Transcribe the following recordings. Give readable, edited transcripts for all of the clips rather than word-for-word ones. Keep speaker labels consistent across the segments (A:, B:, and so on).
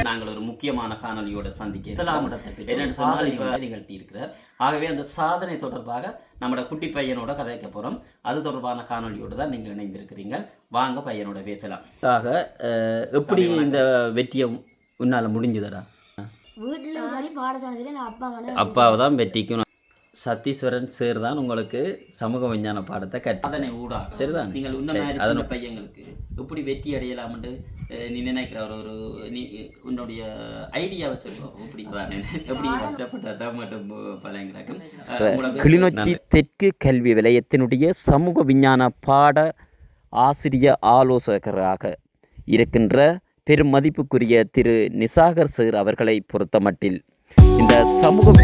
A: நாங்கள் ஒரு முக்கியமான காணொலியோட சந்திக்க முதலாம் இடத்தை என்னென்னு சொன்னால் நிகழ்த்தி இருக்கிறார். ஆகவே அந்த சாதனை தொடர்பாக நம்மளோட குட்டி பையனோட கதைக்க போகிறோம். அது தொடர்பான காணொலியோடு தான் நீங்கள் இணைந்திருக்கிறீங்க. வாங்க பையனோட பேசலாம். எப்படி இந்த வெற்றியை உன்னால் முடிஞ்சதடா?
B: வீட்டில் சரி பாடசாலையில் நான்
A: அப்பாவை தான் வெற்றிக்கும் சத்தீஸ்வரன் சார் தான் உங்களுக்கு சமூக விஞ்ஞான பாடத்தை அதனை ஊடா சரிதான். நீங்கள் உன்ன பையங்களுக்கு எப்படி வெற்றி அடையலாம்னு நீ நினைக்கிற ஒரு நீ உன்னுடைய ஐடியாவை சொல்லுவோம். எப்படி எப்படி கஷ்டப்பட்டதான் மட்டும் பலங்கிறாக்கும்.
C: கிளிநொச்சி தெற்கு கல்வி வலயத்தினுடைய சமூக விஞ்ஞான பாட ஆசிரிய ஆலோசகராக இருக்கின்ற பெரும் மதிப்புக்குரிய திரு நிசாகர் சார் அவர்களை பொறுத்தமட்டில் இந்த சமூக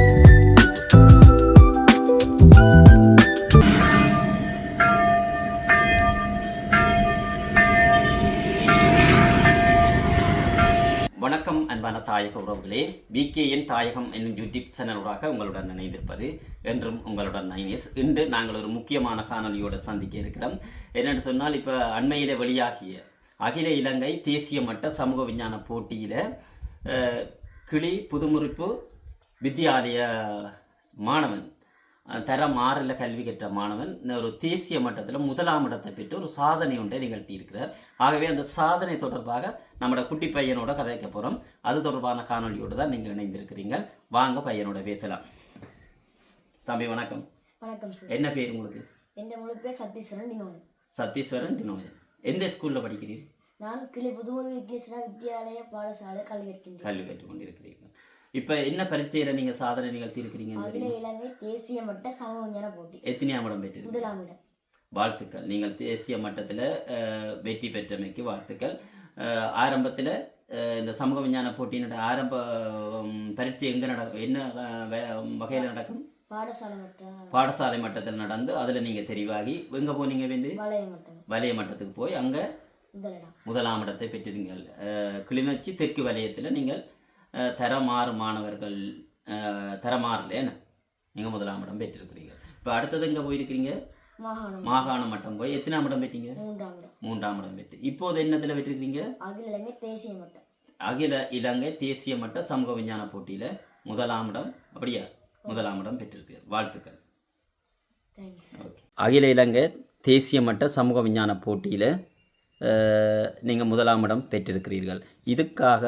A: வணக்கம் அன்பான தாயக உறவுகளே. விகேஎன் தாயகம் என்னும் யூடியூப் சேனலூடாக உங்களுடன் இணைந்திருப்பது என்றும் உங்களுடன் நைனேஸ். இன்று நாங்கள் ஒரு முக்கியமான காணொலியோடு சந்திக்க இருக்கிறோம். என்னென்னு சொன்னால், இப்போ அண்மையில் வெளியாகிய அகில இலங்கை தேசிய மட்ட சமூக விஞ்ஞான போட்டியில் கிளி புதுமுறிப்பு வித்தியாலய மாணவன் தரம் 6ல் கல்வி கற்ற மாணவன் ஒரு தேசிய மட்டத்தில் முதலாம் இடத்தை பெற்று ஒரு சாதனை ஒன்றை நிகழ்த்தி இருக்கிறார். ஆகவே அந்த சாதனை தொடர்பாக நம்மளோட குட்டி பையனோட கதைக்க போகிறோம். அது தொடர்பான காணொலியோடு தான் நீங்கள் இணைந்திருக்கிறீங்க. வாங்க பையனோட பேசலாம். தம்பி வணக்கம்.
B: வணக்கம் சார்.
A: என்ன பேர் உங்களுக்கு?
B: என் முழு பேர் சத்தீஸ்வரன் டினோயன்.
A: சத்தீஸ்வரன் டினோயன். எந்த ஸ்கூலில் படிக்கிறீர்கள்?
B: நான் கிளி புதுமுறை வித்யாலய பாடசாலை கல்வி
A: கற்றுக்கொண்டிருக்கிறீர்கள். இப்போ என்ன பரீட்சையில் நீங்கள் சாதனை நிகழ்த்தி இருக்கிறீங்க?
B: அகில இலங்கை தேசிய மட்ட சமூக விஞ்ஞான போட்டி.
A: எத்தனையாம் இடம் பெற்று?
B: முதலாம் இடம்.
A: வாழ்த்துக்கள். நீங்கள் தேசிய மட்டத்தில் வெற்றி பெற்றமைக்கு வாழ்த்துக்கள். ஆரம்பத்தில் இந்த சமூக விஞ்ஞான போட்டியினுடைய ஆரம்ப பரீட்சை எங்கே நடக்கும், என்ன வகையில் நடக்கும்? பாடசாலை மட்டத்தில் நடந்து அதில் நீங்கள் தெரிவாகி எங்கே போனீங்க? வலய மட்டத்துக்கு போய் அங்கே முதலாம் இடத்தை பெற்றிருங்கள். கிளிநொச்சி தெற்கு வலயத்தில் நீங்கள் தரம் 6 மாணவர்கள் தரம் 6ல் என்ன நீங்கள் முதலாம் இடம் பெற்றிருக்கிறீங்க. இப்போ அடுத்தது எங்கே போயிருக்கிறீங்க? மாகாண மட்டம் போய் எத்தனாம் இடம் பெற்றீங்க? 3ஆம் இடம் பெற்று இப்போது என்னத்தில் பெற்றிருக்கிறீங்க? அகில இலங்கை தேசிய மட்ட சமூக விஞ்ஞான போட்டியில் முதலாம் இடம். அப்படியா? முதலாம் இடம் பெற்றிருக்கு. வாழ்த்துக்கள். அகில இலங்கை தேசிய மட்ட சமூக விஞ்ஞான போட்டியில் நீங்கள் முதலாம் இடம் பெற்றிருக்கிறீர்கள். இதுக்காக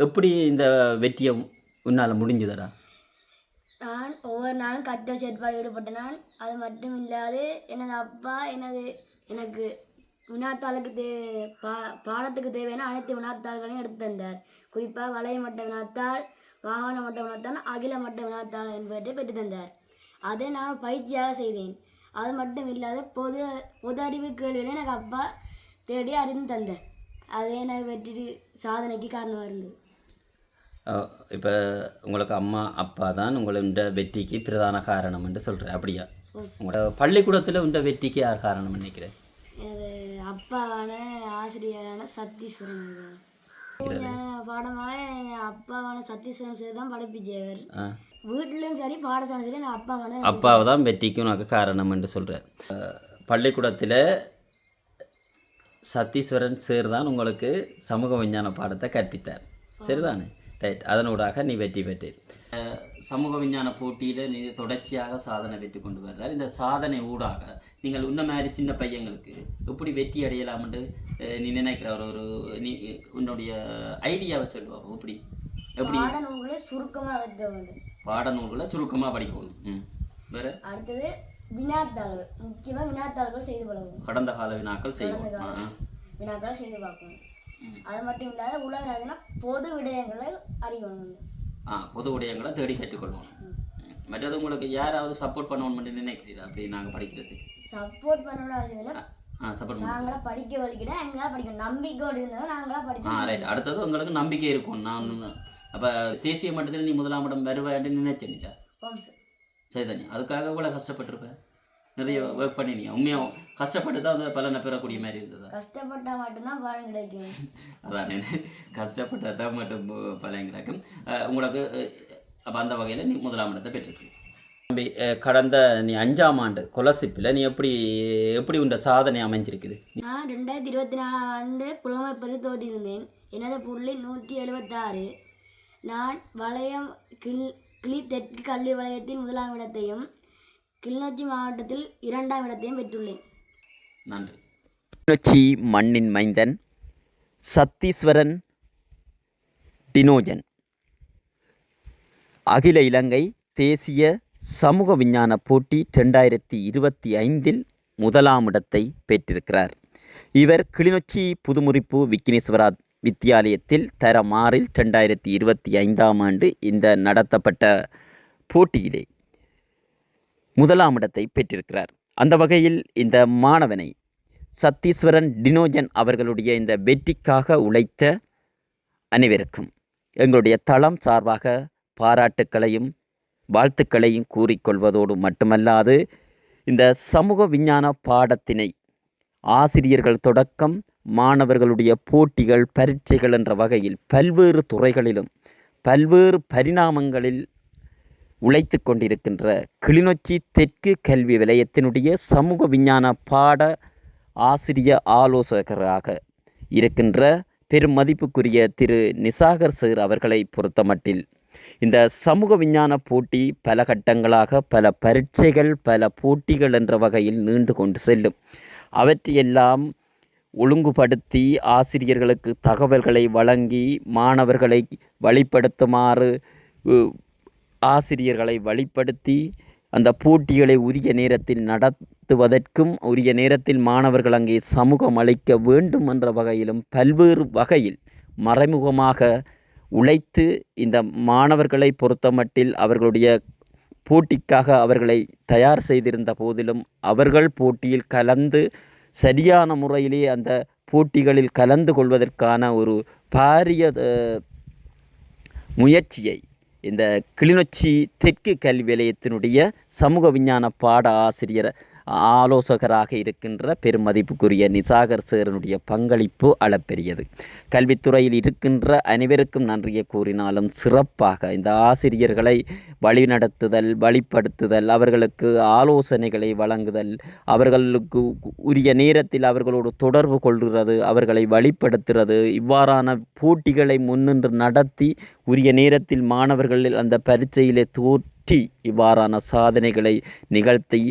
A: எப்படி இந்த வெற்றியை உன்னால் முடிஞ்சதடா?
B: நான் ஒவ்வொரு நாளும் கற்ற செயற்பாடு ஈடுபட்ட நான். அது மட்டும் இல்லாது எனது அப்பா எனக்கு வினாத்தாளுக்கு பாடத்துக்கு தேவையான அனைத்து வினாத்தாள்களையும் எடுத்து தந்தார். குறிப்பாக வலய மட்ட வினாத்தாள், மாகாண மட்ட வினாத்தாள், அகில மட்ட வினாத்தாள் என்பவற்றை பெற்று தந்தார். அதை நான் பயிற்சியாக செய்தேன். அது மட்டும் இல்லாத பொது அறிவு கேள்விகளை எனக்கு அப்பா தேடி அறிந்து தந்தேன். அதே எனக்கு வெற்றி சாதனைக்கு காரணமாக இருந்தது.
A: இப்போ உங்களுக்கு அம்மா அப்பா தான் உங்களோட வெற்றிக்கு பிரதான காரணம் என்று சொல்கிறேன். அப்படியா? உங்களோட பள்ளிக்கூடத்தில் உண்ட வெற்றிக்கு யார் காரணம் நினைக்கிறேன்?
B: எனது அப்பாவான ஆசிரியரான சத்தீஸ்வரன் பாடமாக அப்பாவான சத்தீஸ்வரன் சார் தான் படிப்பிச்சவர். வீட்டிலும் சரி பாடசாலை சரி நான்
A: அப்பாவை தான் வெற்றிக்கு உனக்கு காரணம் என்று சொல்கிறேன். பள்ளிக்கூடத்தில் சத்தீஸ்வரன் சார் தான் உங்களுக்கு சமூக விஞ்ஞான பாடத்தை கற்பித்தார். சரிதானே? ரைட். அதனூடாக நீ வெற்றி பெற்றீர். சமூக விஞ்ஞான போட்டியில் நீ தொடர்ச்சியாக சாதனை பெற்று கொண்டு வர்றார். இந்த சாதனை ஊடாக நீங்கள் உன்ன மாதிரி சின்ன பையங்களுக்கு எப்படி வெற்றி அடையலாம்னு நீ நினைக்கிற ஒரு நீ உன்னுடைய ஐடியாவை சொல்லுவோம். எப்படி பாடநூல்களை சுருக்கமாக படிக்கணும். வேறு அடுத்தது
B: வினாத்தாள்கள், முக்கியமாக வினாத்தாள்கள் செய்து பழகும்.
A: கடந்த கால வினாக்கள் செய்யணும்.
B: வினாக்களை செய்து பார்க்கணும். அது மட்டும் இல்லாத உலக பொது விடயங்களை அறியணும்.
A: பொது விடயங்களை தேடி கற்றுக்கொள்ளணும். மற்றது உங்களுக்கு யாராவது சப்போர்ட் பண்ணணும்னு நினைக்கிறீங்களா? அப்படி நாங்கள் படிக்கிறது
B: சப்போர்ட் பண்ணணும் அவசியம் இல்லை. நாங்களா படிக்க வலிக்கிட்டா எங்களா படிக்கணும். நம்பிக்கையோடு இருந்தாலும் நாங்களா படிக்கணும்.
A: ரைட். அடுத்தது உங்களுக்கு நம்பிக்கை இருக்கும். நான் அப்போ தேசிய மட்டத்தில் நீ முதலாம் இடம் வருவேன்னு நினைச்சேன்னிட்டா? சரிதானே? அதுக்காக கூட கஷ்டப்பட்டிருப்பேன். நிறைய ஒர்க் பண்ணினீங்க. உண்மையாக கஷ்டப்பட்டு தான் அந்த பலனை பெறக்கூடிய மாதிரி இருந்ததா?
B: கஷ்டப்பட்டால் மட்டும்தான் பலன் கிடைக்கும்.
A: அதானே, கஷ்டப்பட்டால் தான் மட்டும் பலன் கிடைக்கும். உங்களுக்கு அப்போ அந்த வகையில் நீ முதலாம் இடத்தை பெற்றிருக்கு. தம்பி, கடந்த நீ 5ஆம் ஆண்டு கொலசிப்பில் நீ எப்படி எப்படி உண்ட சாதனை அமைஞ்சிருக்குது?
B: நான் 2024ஆம் ஆண்டு புலமை பரிசு தோற்றிருந்தேன். எனது புள்ளி 176. நான் வளையம் கிளி தெற்கு கல்வி வலயத்தில் 1ஆம் இடத்தையும் கிளிநொச்சி மாவட்டத்தில் 2ஆம் இடத்தையும் பெற்றுள்ளேன்.
A: நன்றி.
C: கிளிநொச்சி மண்ணின் மைந்தன் சத்தீஸ்வரன் டினோஜன் அகில இலங்கை தேசிய சமூக விஞ்ஞான போட்டி 2025 1ஆம் இடத்தை பெற்றிருக்கிறார். இவர் கிளிநொச்சி புதுமுறிப்பு விக்கினேஸ்வரா வித்தியாலயத்தில் தரம் 6 2025ஆம் ஆண்டு இந்த நடத்தப்பட்ட போட்டியிலே 1ஆம் இடத்தை பெற்றிருக்கிறார். அந்த வகையில் இந்த மாணவனை சத்தீஸ்வரன் டினோஜன் அவர்களுடைய இந்த வெற்றிக்காக உழைத்த அனைவருக்கும் எங்களுடைய தளம் சார்பாக பாராட்டுக்களையும் வாழ்த்துக்களையும் கூறிக்கொள்வதோடு மட்டுமல்லாது, இந்த சமூக விஞ்ஞான பாடத்தினை ஆசிரியர்கள் தொடக்கம் மாணவர்களுடைய போட்டிகள் பரீட்சைகள் என்ற வகையில் பல்வேறு துறைகளிலும் பல்வேறு பரிணாமங்களில் உழைத்து கொண்டிருக்கின்ற கிளிநொச்சி தெற்கு கல்வி வலயத்தினுடைய சமூக விஞ்ஞான பாட ஆசிரிய ஆலோசகராக இருக்கின்ற பெரும் மதிப்புக்குரிய திரு நிசாகர் சார் அவர்களை பொறுத்தமட்டில் இந்த சமூக விஞ்ஞான போட்டி பல கட்டங்களாக பல பரீட்சைகள் பல போட்டிகள் என்ற வகையில் நீண்டு கொண்டு செல்லும். அவற்றையெல்லாம் ஒழுங்குபடுத்தி ஆசிரியர்களுக்கு தகவல்களை வழங்கி மாணவர்களை வழிப்படுத்துமாறு ஆசிரியர்களை வழிப்படுத்தி அந்த போட்டிகளை உரிய நேரத்தில் நடத்துவதற்கும் உரிய நேரத்தில் மாணவர்கள் அங்கே சமூகம் அளிக்க வேண்டும் என்ற வகையிலும் பல்வேறு வகையில் மறைமுகமாக உழைத்து இந்த மாணவர்களை பொறுத்தமட்டில் அவர்களுடைய போட்டிக்காக அவர்களை தயார் செய்திருந்த போதிலும் அவர்கள் போட்டியில் கலந்து சரியான முறையிலே அந்த போட்டிகளில் கலந்து கொள்வதற்கான ஒரு பாரிய முயற்சியை இந்த கிளிநொச்சி தெற்கு கல்வி வலயத்தினுடைய சமூக விஞ்ஞான பாட ஆசிரியர் ஆலோசகராக இருக்கின்ற பெருமதிப்புக்குரிய நிசாகர் சாரனுடைய பங்களிப்பு அளப்பெரியது. கல்வித்துறையில் இருக்கின்ற அனைவருக்கும் நன்றியை கூறினாலும் சிறப்பாக இந்த ஆசிரியர்களை வழிநடத்துதல் வழிப்படுத்துதல் அவர்களுக்கு ஆலோசனைகளை வழங்குதல் அவர்களுக்கு உரிய நேரத்தில் அவர்களோடு தொடர்பு கொள்கிறது அவர்களை வழிப்படுத்துகிறது இவ்வாறான போட்டிகளை முன்னின்று நடத்தி உரிய நேரத்தில் மாணவர்களில் அந்த பரீட்சையிலே தோற்றி இவ்வாறான சாதனைகளை நிகழ்த்தி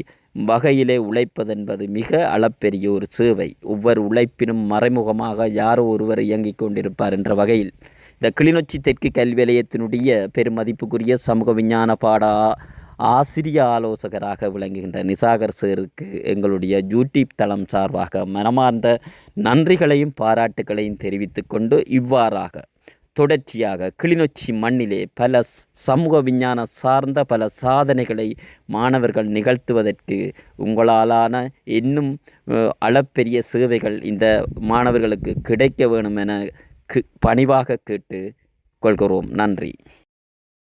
C: வகையிலே உழைப்பதென்பது மிக அளப்பெரிய ஒரு சேவை. ஒவ்வொரு உழைப்பினும் மறைமுகமாக யாரோ ஒருவர் இயங்கிக் கொண்டிருப்பார் என்ற வகையில் இந்த கிளிநொச்சி தெற்கு கல்வி வலயத்தினுடைய பெருமதிப்புக்குரிய சமூக விஞ்ஞான பாட ஆசிரிய ஆலோசகராக விளங்குகின்ற நிசாகர் சாருக்கு எங்களுடைய யூடியூப் தளம் சார்பாக மனமார்ந்த நன்றிகளையும் பாராட்டுகளையும் தெரிவித்து கொண்டு இவ்வாறாக தொடர்ச்சியாக கிளிநொச்சி மண்ணிலே பல சமூக விஞ்ஞான சார்ந்த பல சாதனைகளை மாணவர்கள் நிகழ்த்துவதற்கு உங்களாலான இன்னும் அளப்பெரிய சேவைகள் இந்த மாணவர்களுக்கு கிடைக்க வேணும் என பணிவாக கேட்டு கொள்கிறோம். நன்றி.